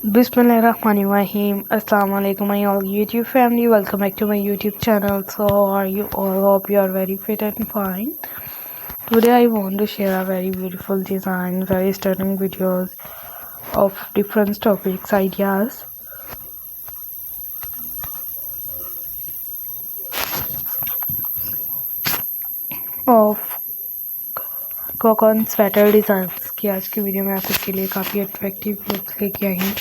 Bismillahirrahmanirrahim. Assalamu alaikum my all YouTube family. Welcome back to my YouTube channel. So how are you all? Hope you are very fit and fine. Today I want to share a very beautiful design, very stunning videos of different topics, ideas of Cocoon sweater designs की आज की video में आप सबके लिए काफ़ी attractive looks लेके आई हूँ.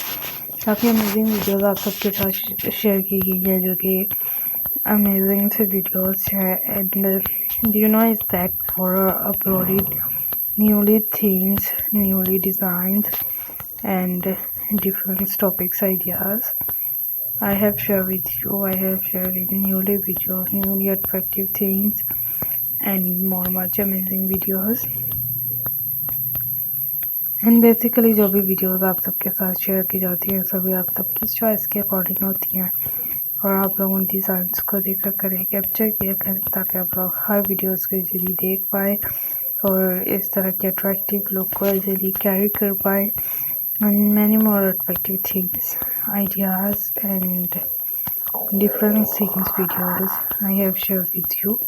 काफ़ी अमेजिंग वीडियोस आप सबके साथ शेयर की गई है जो कि अमेजिंग से वीडियोस हैं. And you know is that for uploaded newly things, newly designs and different topics ideas I have shared with you. I have shared in newly videos, newly attractive things and more much amazing videos. And basically जो भी videos आप सबके साथ share की जाती हैं सभी आप सबकी चॉइस के अकॉर्डिंग होती हैं और आप लोग उन डिज़ाइंस को देखा करें, कैप्चर किया करें ताकि आप लोग हर वीडियोस को इजीली देख पाए और इस तरह के अट्रैक्टिव लुक को इजीली कैरी कर पाए. And many more attractive things, ideas and different things videos I have shared with you.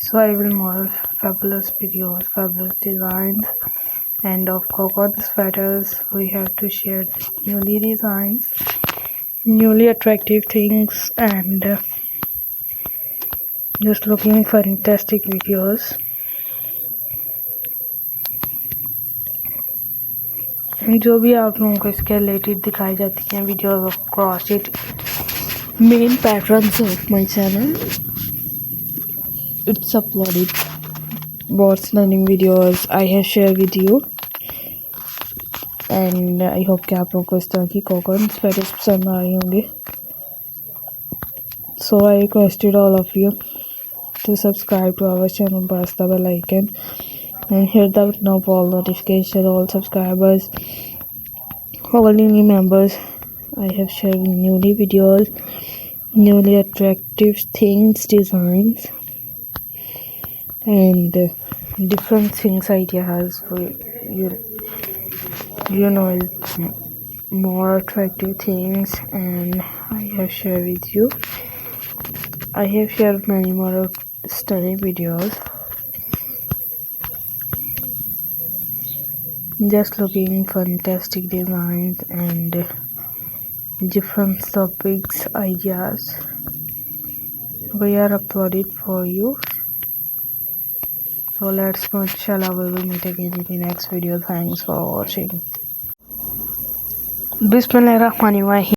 So I will model fabulous videos, fabulous designs, and of cocoon sweaters we have to share newly designs, newly attractive things, and just looking for fantastic videos. जो भी आप लोगों को इसके related दिखाई जाती हैं videos of crochet main patterns of my channel, it's uploaded both learning videos I have shared with you. and I hope कि आप लोगों को इस तरह की कोकोन स्वेटर्स पसंद आ रही होंगी. So I requested all of you to subscribe to our channel, press the bell icon and hit the button of all notification. All subscribers, all new members, I have shared newly videos, newly attractive things, designs and different things ideas for you know it's more attractive things and I have shared with you. I have shared many more stunning videos just looking fantastic designs and different topics, ideas we are uploaded for you. So let's go, inshallah we will meet again in the next video. Thanks for watching. Bismillahirrahmanirrahim.